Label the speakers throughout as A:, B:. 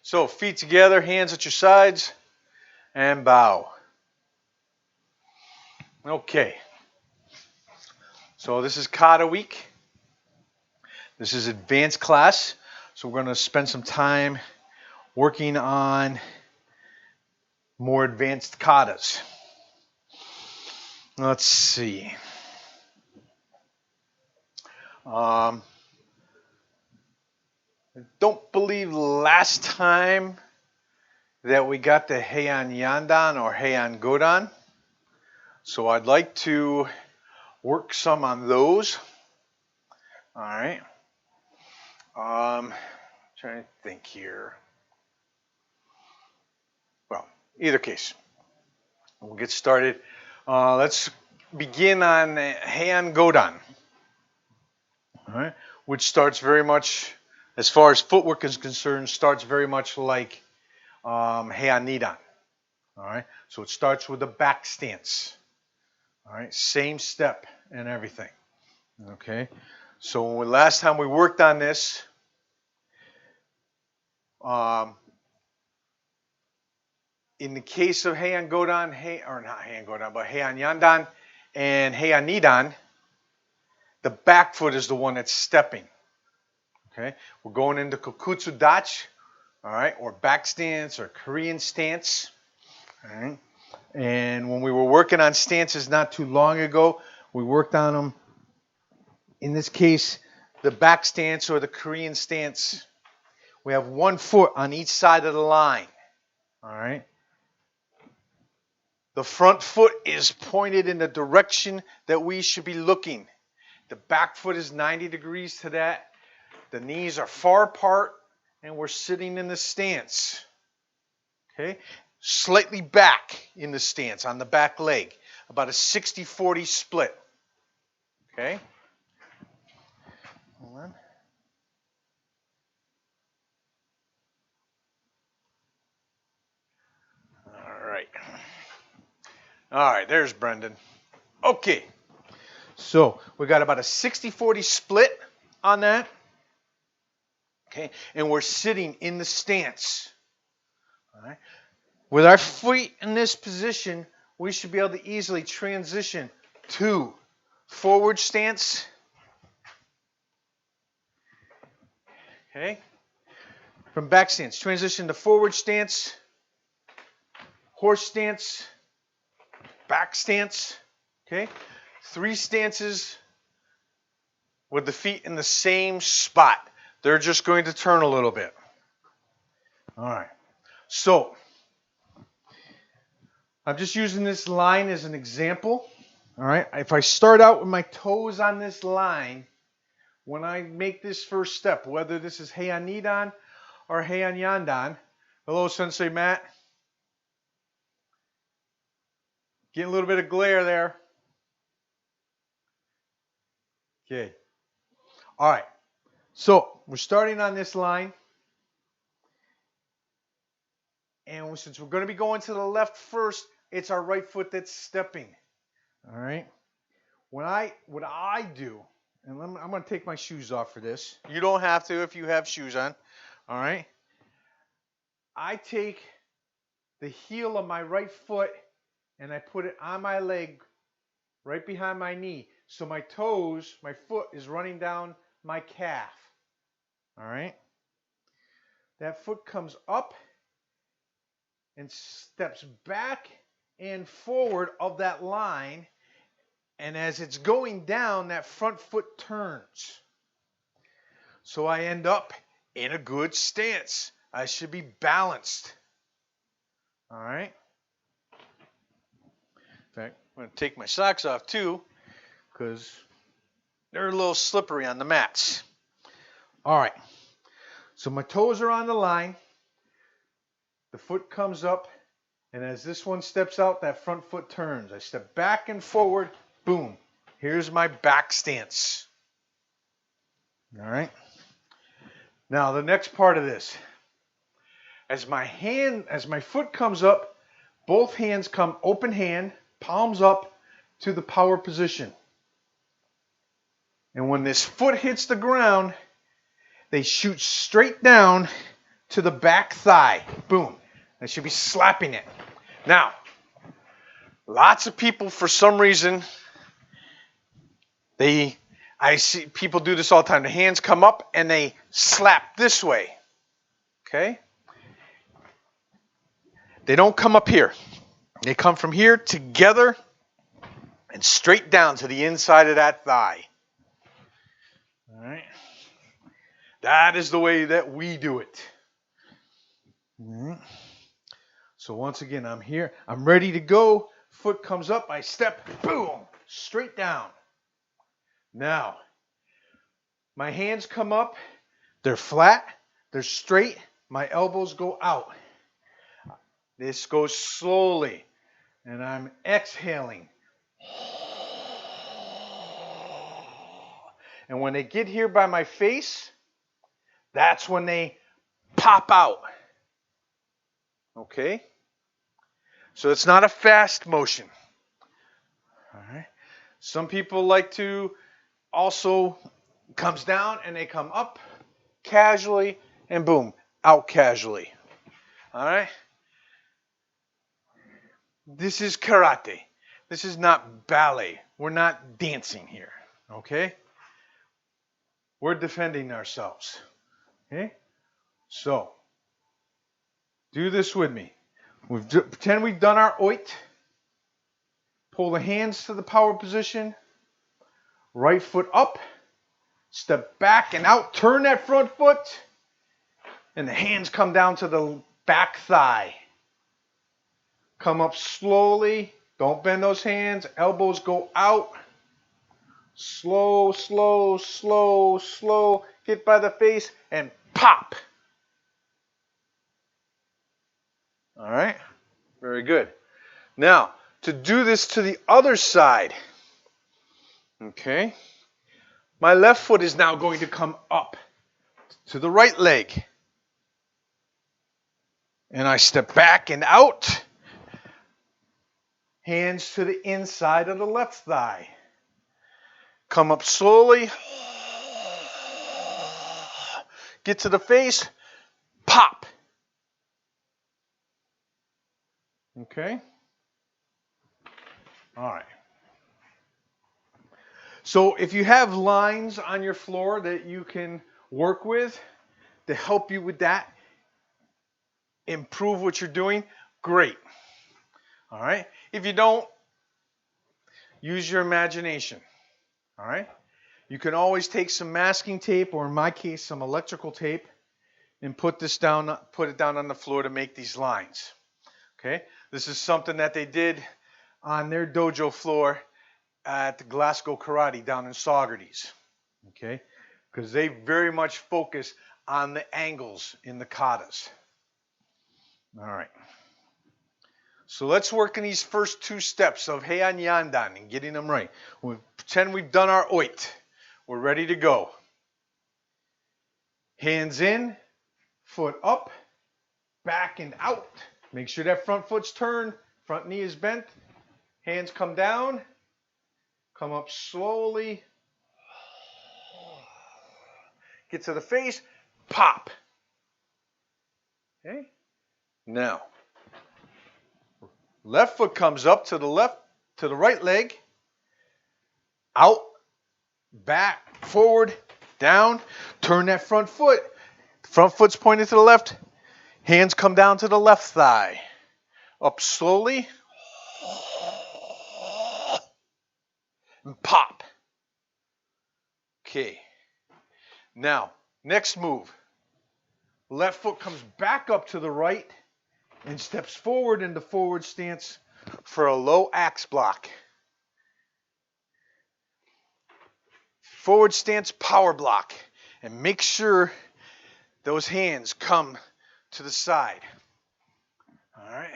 A: So feet together, hands at your sides, and bow. Okay. So this is Kata week. This is advanced class. So we're going to spend some time working on more advanced katas. Let's see. I don't believe last time that we got the Heian Yandan or Heian Godan. So I'd like to work some on those. All right. Trying to think here. Well, either case, we'll get started. Let's begin on Heian Godan. All right, which starts very much, as far as footwork is concerned, starts very much like Heian Nidan. All right, so it starts with a back stance. All right, same step and everything. Okay, so last time we worked on this, in the case of Heian Godan, or not Heian Godan, but Heian Yandan and Heian Nidan, the back foot is the one that's stepping. Okay, we're going into Kokutsu Dachi, all right, or back stance or Korean stance. All right, and when we were working on stances not too long ago, we worked on them. In this case, the back stance or the Korean stance, we have one foot on each side of the line. All right. The front foot is pointed in the direction that we should be looking. The back foot is 90 degrees to that. The knees are far apart, and we're sitting in the stance. Okay? Slightly back in the stance on the back leg. About a 60-40 split. Okay? Hold on. All right, there's Brendan. Okay. So we got about a 60-40 split on that. Okay, and we're sitting in the stance. All right. With our feet in this position, we should be able to easily transition to forward stance. Okay. From back stance, transition to forward stance, horse stance, back stance. Okay. 3 stances with the feet in the same spot. They're just going to turn a little bit. All right. So, I'm just using this line as an example. All right. If I start out with my toes on this line, when I make this first step, whether this is Heian Nidan or Heian Yandan. Hello, Sensei Matt. Getting a little bit of glare there. Okay. All right. So we're starting on this line. And since we're going to be going to the left first, it's our right foot that's stepping. All right. What I do, and I'm going to take my shoes off for this. You don't have to if you have shoes on. All right. I take the heel of my right foot and I put it on my leg right behind my knee. So my toes, my foot is running down my calf. All right. That foot comes up and steps back and forward of that line. And as it's going down, that front foot turns. So I end up in a good stance. I should be balanced. All right. In fact, I'm going to take my socks off too, because they're a little slippery on the mats. All right. So my toes are on the line. The foot comes up. And as this one steps out, that front foot turns. I step back and forward. Boom. Here's my back stance. All right. Now the next part of this. As my foot comes up, both hands come open hand, palms up to the power position. And when this foot hits the ground, they shoot straight down to the back thigh. Boom. I should be slapping it. Now, lots of people, for some reason, I see people do this all the time. The hands come up and they slap this way. Okay? They don't come up here. They come from here together and straight down to the inside of that thigh. All right? That is the way that we do it. All right? So once again, I'm here. I'm ready to go. Foot comes up. I step. Boom. Straight down. Now, my hands come up. They're flat. They're straight. My elbows go out. This goes slowly. And I'm exhaling. And when they get here by my face, that's when they pop out. Okay? So it's not a fast motion. All right? Some people like to also comes down and they come up casually and boom, out casually. All right? This is karate. This is not ballet. We're not dancing here. Okay? We're defending ourselves. Okay? So, do this with me. Pretend we've done our oit. Pull the hands to the power position. Right foot up. Step back and out. Turn that front foot. And the hands come down to the back thigh. Come up slowly. Don't bend those hands. Elbows go out. Slow, slow, slow, slow. Get by the face and pop. All right? Very good. Now, to do this to the other side, okay, my left foot is now going to come up to the right leg. And I step back and out. Hands to the inside of the left thigh. Come up slowly. Get to the face. Pop. Okay? All right. So if you have lines on your floor that you can work with to help you with that, improve what you're doing, great. All right? If you don't, use your imagination. All right? You can always take some masking tape, or in my case, some electrical tape, and put it down on the floor to make these lines. Okay? This is something that they did on their dojo floor at the Glasgow Karate down in Saugerties. Okay? Because they very much focus on the angles in the katas. All right. So let's work on these first two steps of Heian Yandan and getting them right. We'll pretend we've done our oit. We're ready to go. Hands in, foot up, back and out. Make sure that front foot's turned, front knee is bent. Hands come down, come up slowly. Get to the face, pop. Okay? Now, left foot comes up to the right leg, out, back, forward, down, turn that front foot. Front foot's pointed to the left, hands come down to the left thigh. Up slowly, and pop. Okay. Now, next move. Left foot comes back up to the right and steps forward into forward stance for a low axe block. Forward stance power block. And make sure those hands come to the side. All right.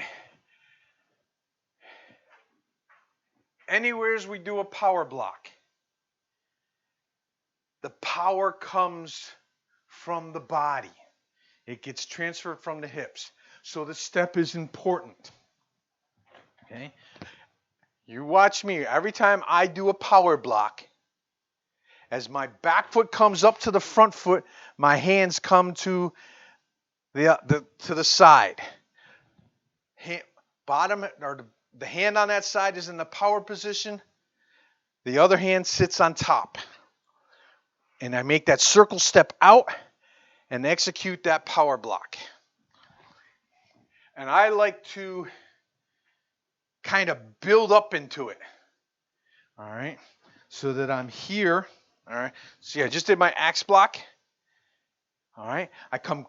A: Anywhere as we do a power block, the power comes from the body. It gets transferred from the hips. So the step is important. Okay? You watch me. Every time I do a power block, as my back foot comes up to the front foot, my hands come to to the side. Bottom or the hand on that side is in the power position. The other hand sits on top. And I make that circle step out and execute that power block. And I like to kind of build up into it. All right. So that I'm here. All right. See, I just did my axe block. All right. I come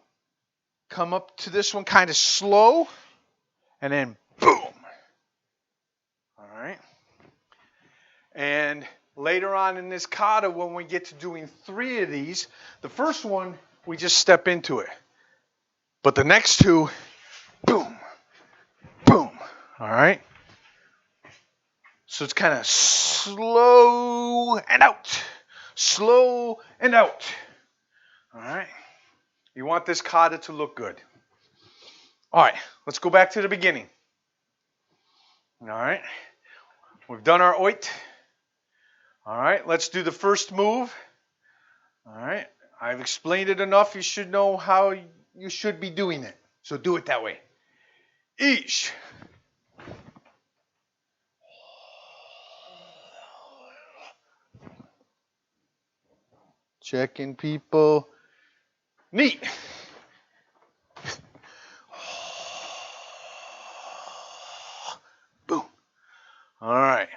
A: up to this one kind of slow. And then boom. All right. And later on in this kata, when we get to doing 3 of these, the first one, we just step into it. But the next 2, boom, boom. All right. So it's kind of slow and out. Slow and out. All right. You want this kata to look good. All right. Let's go back to the beginning. All right. We've done our oit. All right. Let's do the first move. All right. I've explained it enough. You should know how you should be doing it. So do it that way. Eesh. Checking people. Neat. Boom. All right.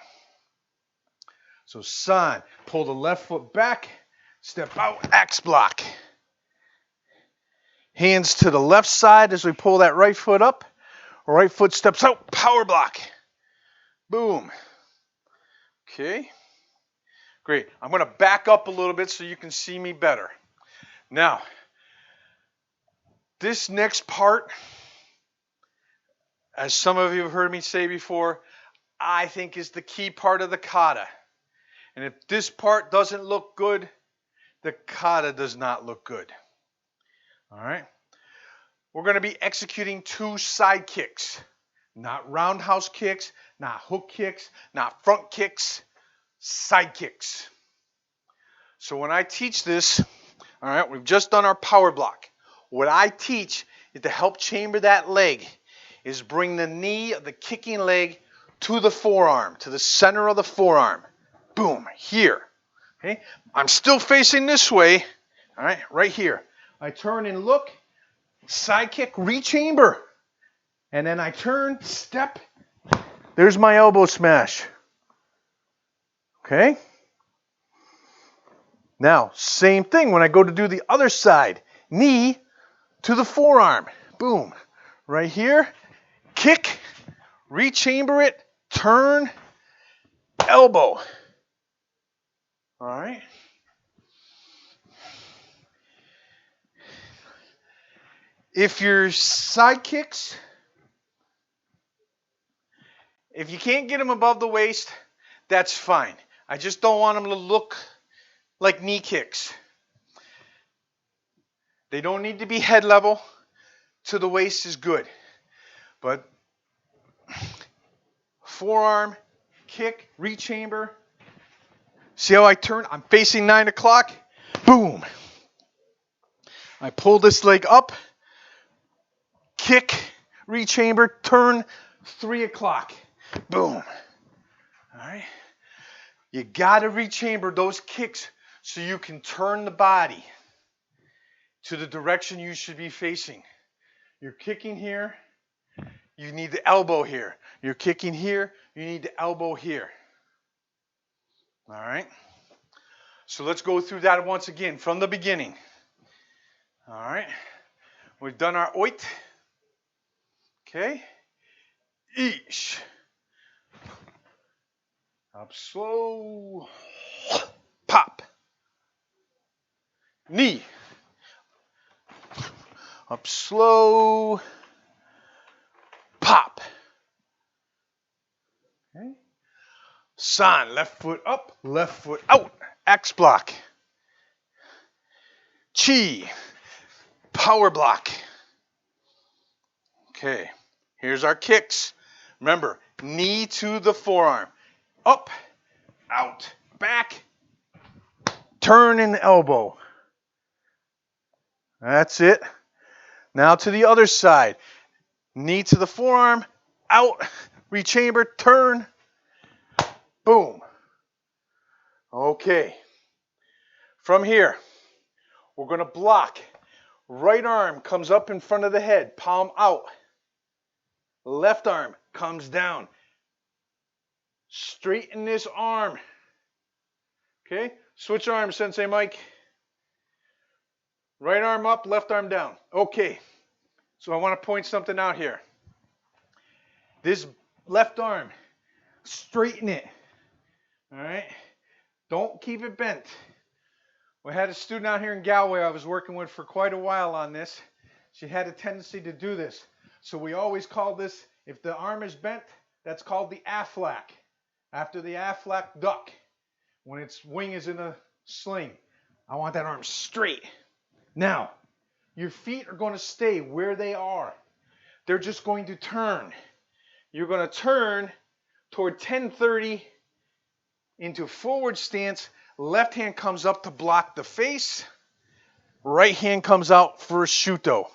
A: So san, pull the left foot back, step out, axe block. Hands to the left side as we pull that right foot up. Right foot steps out, power block. Boom. Okay. Great. I'm going to back up a little bit so you can see me better. Now, this next part, as some of you have heard me say before, I think is the key part of the kata. And if this part doesn't look good, the kata does not look good. All right? We're going to be executing 2 side kicks. Not roundhouse kicks, not hook kicks, not front kicks, side kicks. So when I teach this, all right, we've just done our power block. What I teach is to help chamber that leg is bring the knee of the kicking leg to the forearm, to the center of the forearm. Boom, here. Okay? I'm still facing this way. All right, right here. I turn and look, side kick, rechamber. And then I turn, step. There's my elbow smash. Okay? Now, same thing when I go to do the other side. Knee to the forearm. Boom. Right here. Kick, rechamber it, turn, elbow. All right. If your side kicks, if you can't get them above the waist, that's fine. I just don't want them to look like knee kicks. They don't need to be head level. To the waist is good. But forearm, kick, rechamber. See how I turn? I'm facing 9 o'clock. Boom. I pull this leg up. Kick, rechamber, turn, 3 o'clock. Boom. All right. You got to rechamber those kicks so you can turn the body to the direction you should be facing. You're kicking here, you need the elbow here. You're kicking here, you need the elbow here. All right? So let's go through that once again from the beginning. All right? We've done our oit. Okay? Eesh. Up slow. Pop. Knee. Up slow. Pop. Okay. San, left foot up, left foot out. Axe block. Chi. Power block. Okay. Here's our kicks. Remember, knee to the forearm. Up, out, back, turn in the elbow. That's it. Now to the other side. Knee to the forearm, out, rechamber, turn, boom. Okay. From here, we're going to block. Right arm comes up in front of the head, palm out. Left arm comes down. Straighten this arm. Okay? Switch arms, Sensei Mike. Right arm up, left arm down. Okay. So I want to point something out here. This left arm, straighten it. All right? Don't keep it bent. We had a student out here in Galway I was working with for quite a while on this. She had a tendency to do this. So we always call this, if the arm is bent, that's called the Aflac. After the Aflac duck, when its wing is in a sling. I want that arm straight. Now, your feet are going to stay where they are. They're just going to turn. You're going to turn toward 1030 into forward stance. Left hand comes up to block the face. Right hand comes out for a shuto.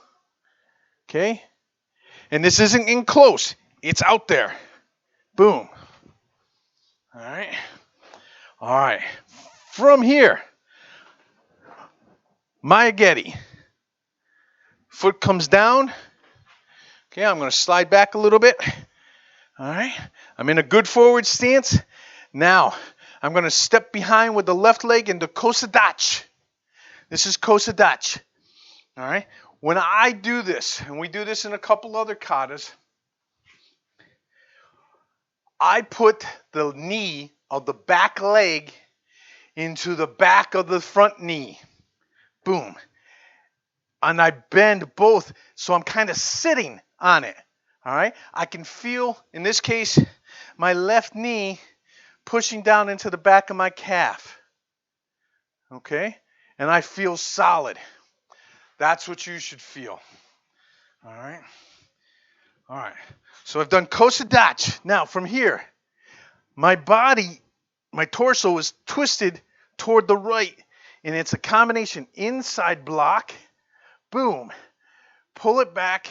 A: Okay? And this isn't in close. It's out there. Boom. All right. All right. From here, Miyagi. Foot comes down. Okay, I'm going to slide back a little bit. All right. I'm in a good forward stance. Now, I'm going to step behind with the left leg into Kosadachi. This is Kosadachi. All right. When I do this, and we do this in a couple other katas, I put the knee of the back leg into the back of the front knee. Boom. And I bend both, so I'm kind of sitting on it. All right. I can feel, in this case, my left knee pushing down into the back of my calf. Okay? And I feel solid. That's what you should feel. All right? All right. So I've done Kosadachi. Now, from here, my body, my torso is twisted toward the right. And it's a combination inside block, boom, pull it back,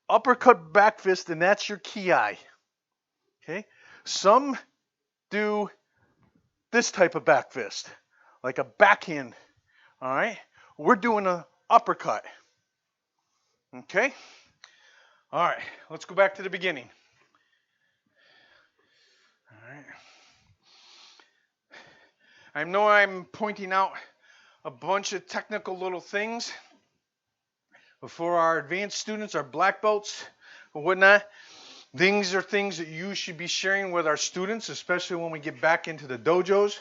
A: uppercut back fist, and that's your ki. Okay? Some do this type of back fist, like a backhand. All right? We're doing an uppercut. Okay? All right. Let's go back to the beginning. All right. I know I'm pointing out a bunch of technical little things. But for our advanced students, our black belts and whatnot, these are things that you should be sharing with our students, especially when we get back into the dojos.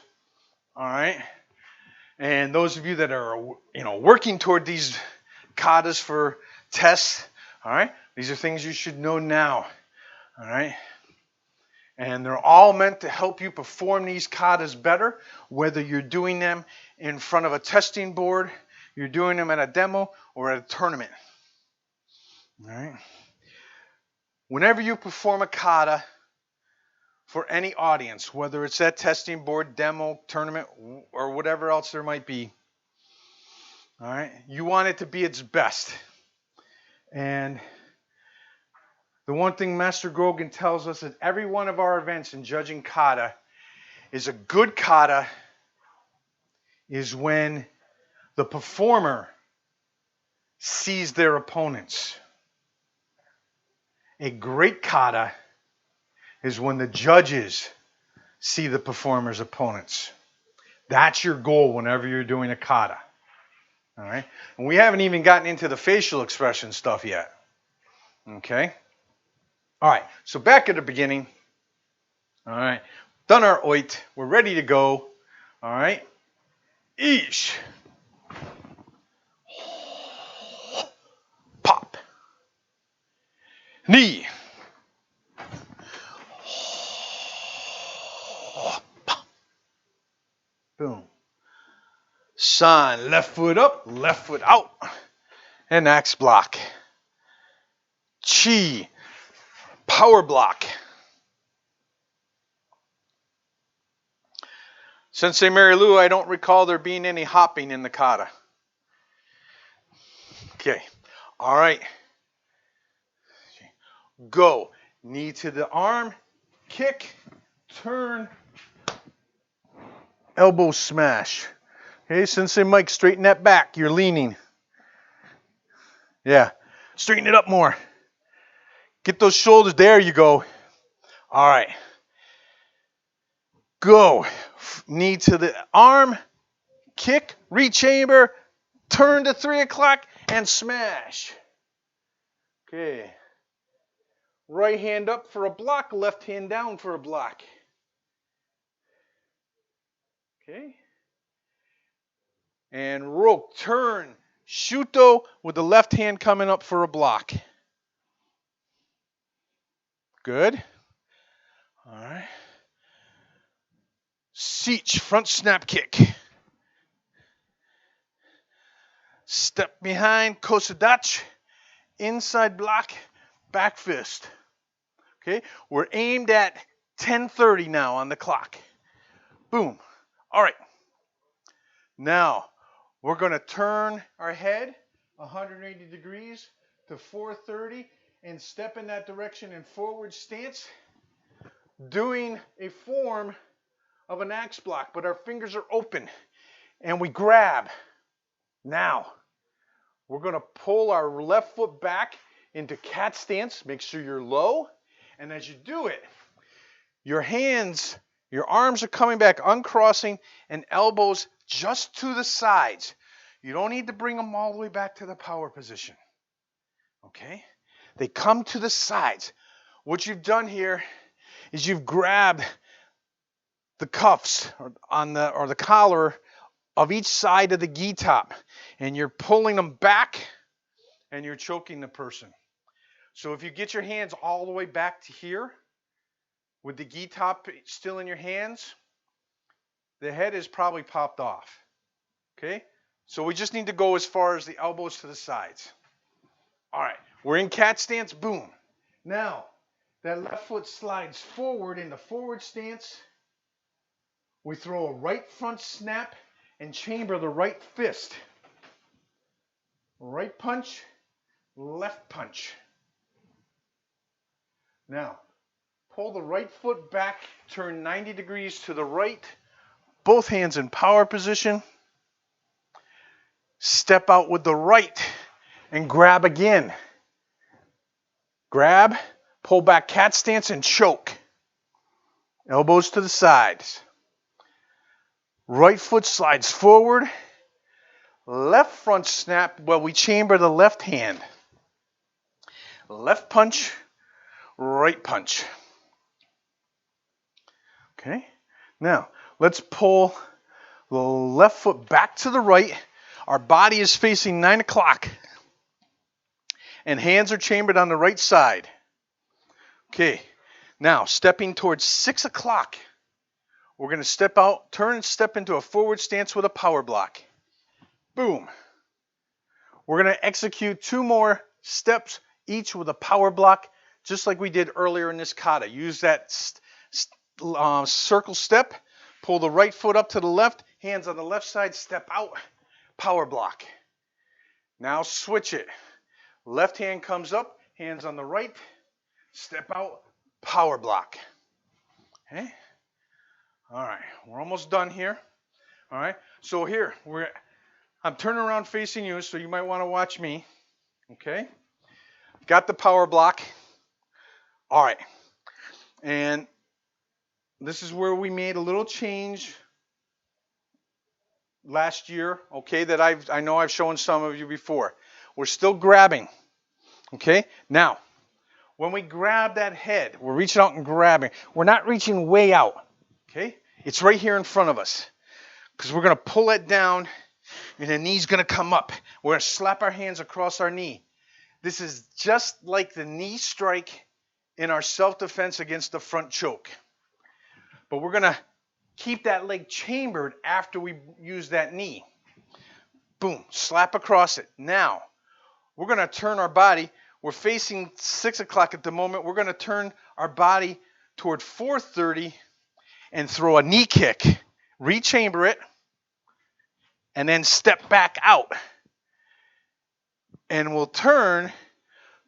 A: All right. And those of you that are, working toward these katas for tests, all right, these are things you should know now. All right. And they're all meant to help you perform these katas better, whether you're doing them in front of a testing board, you're doing them at a demo, or at a tournament. All right. Whenever you perform a kata for any audience, whether it's at testing board, demo, tournament, or whatever else there might be, all right, you want it to be its best. And the one thing Master Grogan tells us at every one of our events in judging kata is a good kata is when the performer sees their opponents. A great kata is when the judges see the performer's opponents. That's your goal whenever you're doing a kata. All right? And we haven't even gotten into the facial expression stuff yet. Okay? All right, so back at the beginning. All right, done our oit. We're ready to go. All right. Eesh. Pop. Knee. Pop. Boom. San, left foot up, left foot out. And axe block. Chi. Power block. Sensei Mary Lou, I don't recall there being any hopping in the kata. Okay. All right. Go. Knee to the arm, kick, turn, elbow smash. Okay, Sensei Mike, straighten that back. You're leaning. Yeah. Straighten it up more. Get those shoulders. There you go. All right. Go. Knee to the arm, kick, rechamber, turn to 3 o'clock, and smash. Okay. Right hand up for a block, left hand down for a block. Okay. And rope, turn, shuto with the left hand coming up for a block. Good. All right. Seach, front snap kick. Step behind, kosudachi, inside block, back fist. Okay, we're aimed at 10:30 now on the clock. Boom. All right. Now, we're going to turn our head 180 degrees to 430 and step in that direction in forward stance, doing a form of an axe block, but our fingers are open and we grab. Now, we're going to pull our left foot back into cat stance. Make sure you're low. And as you do it, your hands, your arms are coming back, uncrossing, and elbows just to the sides. You don't need to bring them all the way back to the power position. Okay? They come to the sides. What you've done here is you've grabbed the cuffs or the collar of each side of the gi top, and you're pulling them back and you're choking the person. So if you get your hands all the way back to here with the gi top still in your hands, the head is probably popped off. Okay? So we just need to go as far as the elbows to the sides. All right, we're in cat stance, boom. Now, that left foot slides forward into forward stance. We throw a right front snap and chamber the right fist. Right punch, left punch. Now, pull the right foot back, turn 90 degrees to the right, both hands in power position. Step out with the right and grab again. Grab, pull back cat stance and choke. Elbows to the sides. Right foot slides forward. Left front snap, well, we chamber the left hand. Left punch, right punch. Okay, now let's pull the left foot back to the right. Our body is facing 9 o'clock. And hands are chambered on the right side. Okay, now stepping towards 6 o'clock. We're going to step out, turn and step into a forward stance with a power block. Boom. We're going to execute 2 more steps, each with a power block, just like we did earlier in this kata. Use that circle step, pull the right foot up to the left, hands on the left side, step out, power block. Now switch it. Left hand comes up, hands on the right, step out, power block. Okay? All right, we're almost done here. All right, so here, I'm turning around facing you, so you might want to watch me. Okay? Got the power block. All right, and this is where we made a little change last year, okay, that I know I've shown some of you before. We're still grabbing, okay? Now, when we grab that head, we're reaching out and grabbing. We're not reaching way out, okay? It's right here in front of us because we're going to pull it down and the knee's going to come up. We're going to slap our hands across our knee. This is just like the knee strike in our self-defense against the front choke. But we're going to keep that leg chambered after we use that knee. Boom, slap across it. Now, we're going to turn our body. We're facing 6 o'clock at the moment. We're going to turn our body toward 4:30 and throw a knee kick, rechamber it, and then step back out. And we'll turn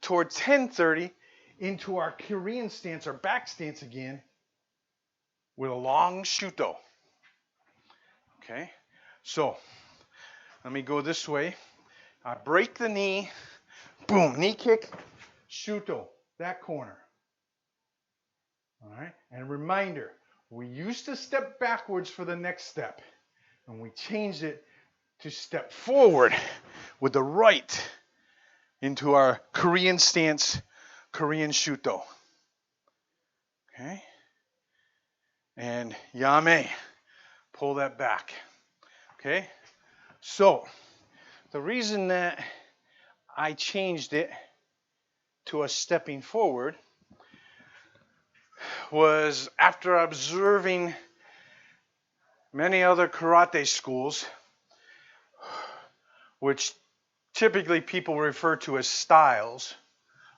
A: toward 10:30 into our Korean stance, our back stance again, with a long shuto. Okay, so let me go this way. I break the knee, boom, knee kick, shuto, that corner. All right, and reminder, we used to step backwards for the next step, and we changed it to step forward with the right into our Korean stance, Korean shuto. Okay, and yame, pull that back. Okay, so the reason that I changed it to a stepping forward was after observing many other karate schools, which typically people refer to as styles,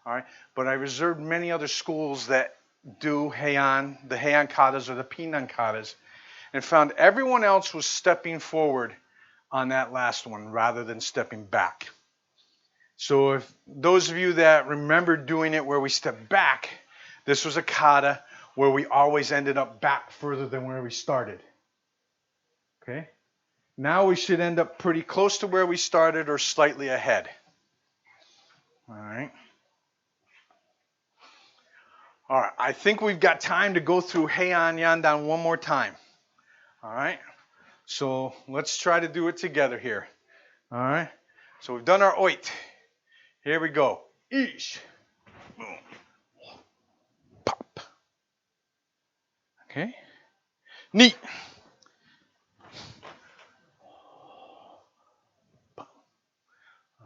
A: all right, but I observed many other schools that do heian, the heian katas or the pinan katas, and found everyone else was stepping forward on that last one rather than stepping back. So if those of you that remember doing it where we step back, this was a kata where we always ended up back further than where we started. Okay? Now we should end up pretty close to where we started or slightly ahead. All right. All right. I think we've got time to go through Heian Yandan one more time. All right. So let's try to do it together here. All right. So we've done our oit. Here we go. Ish. Boom. Pop. Okay. Knee. All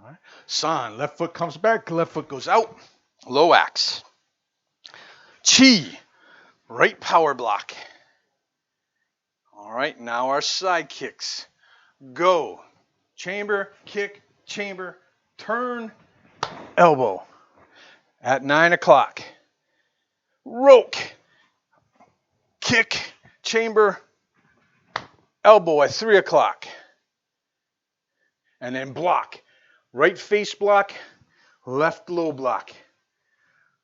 A: right. San. Left foot comes back. Left foot goes out. Low axe. Chi. Right power block. All right. Now our side kicks. Go. Chamber. Kick. Chamber. Turn. Elbow. At 9 o'clock. Roke. Kick. Chamber. Elbow at 3 o'clock. And then block. Right face block. Left low block.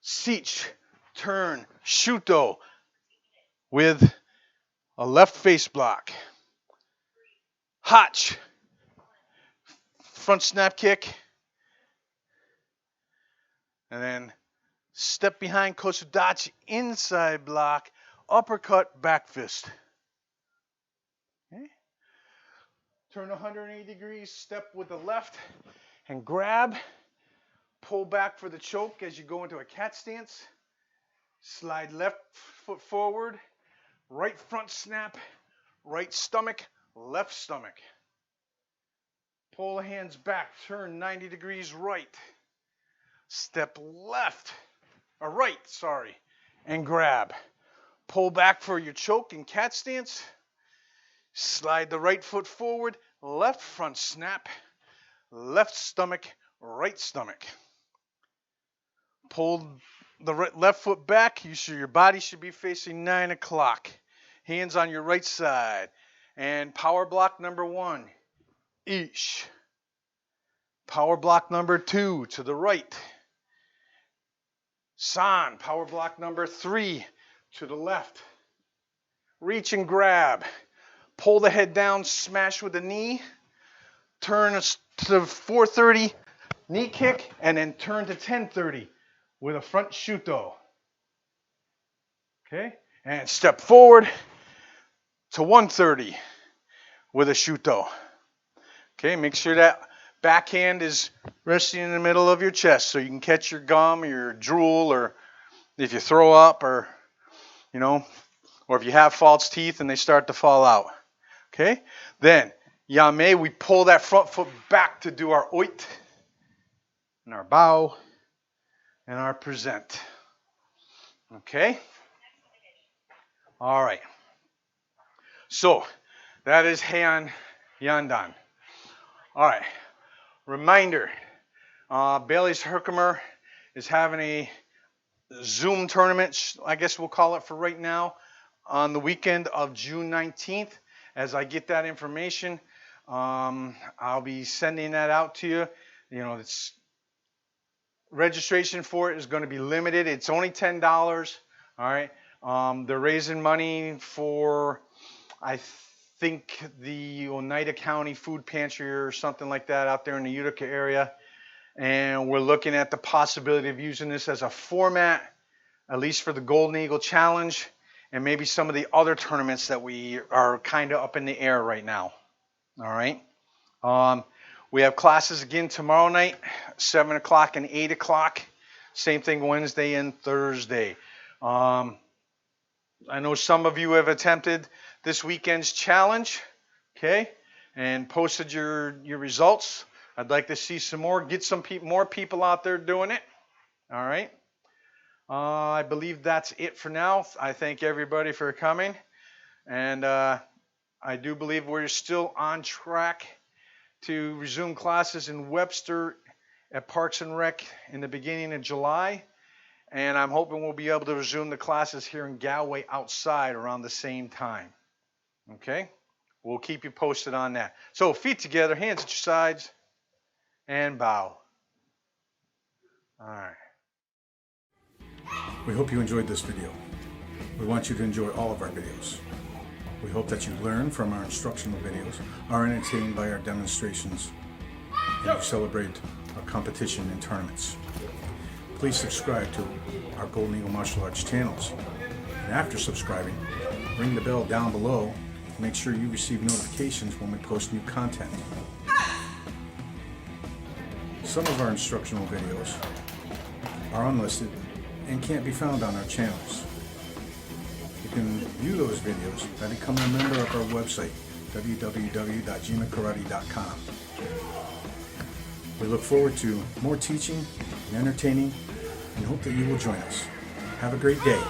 A: Seach. Turn. Shuto. With a left face block. Hotch. Front snap kick. And then step behind Kosudachi, inside block, uppercut, back fist. Okay. Turn 180 degrees, step with the left, and grab. Pull back for the choke as you go into a cat stance. Slide left foot forward, right front snap, right stomach, left stomach. Pull the hands back, turn 90 degrees right. Step left, or right, sorry, and grab. Pull back for your choke and cat stance. Slide the right foot forward, left front snap, left stomach, right stomach. Pull the left foot back. Your body should be facing 9 o'clock. Hands on your right side. And power block number 1, Ish. Power block number 2 to the right. San, power block number 3 to the left. Reach and grab. Pull the head down, smash with the knee. Turn to 430, knee kick, and then turn to 1030 with a front shuto. Okay? And step forward to 130 with a shuto. Okay, make sure that backhand is resting in the middle of your chest so you can catch your gum or your drool, or if you throw up, or or if you have false teeth and they start to fall out. Okay? Then yame, we pull that front foot back to do our oit and our bow and our present. Okay? All right. So that is Heian Yandan. All right. Reminder, Bailey's Herkimer is having a Zoom tournament, I guess we'll call it for right now, on the weekend of June 19th. As I get that information, I'll be sending that out to you. It's registration for it is going to be limited. It's only $10. All right. They're raising money for, I think, the Oneida County Food Pantry or something like that out there in the Utica area. And we're looking at the possibility of using this as a format, at least for the Golden Eagle Challenge, and maybe some of the other tournaments that we are kind of up in the air right now. All right. We have classes again tomorrow night, 7 o'clock and 8 o'clock. Same thing Wednesday and Thursday. I know some of you have attempted this weekend's challenge, okay, and posted your results. I'd like to see some more, get some more people out there doing it. All right. I believe that's it for now. I thank everybody for coming. And I do believe we're still on track to resume classes in Webster at Parks and Rec in the beginning of July. And I'm hoping we'll be able to resume the classes here in Galway outside around the same time. Okay? We'll keep you posted on that. So feet together, hands at your sides, and bow. All right.
B: We hope you enjoyed this video. We want you to enjoy all of our videos. We hope that you learn from our instructional videos, are entertained by our demonstrations, and you celebrate our competition and tournaments. Please subscribe to our Golden Eagle Martial Arts channels. And after subscribing, ring the bell down below to make sure you receive notifications when we post new content. Some of our instructional videos are unlisted and can't be found on our channels. You can view those videos by becoming a member of our website, www.jimakarate.com. We look forward to more teaching and entertaining and hope that you will join us. Have a great day.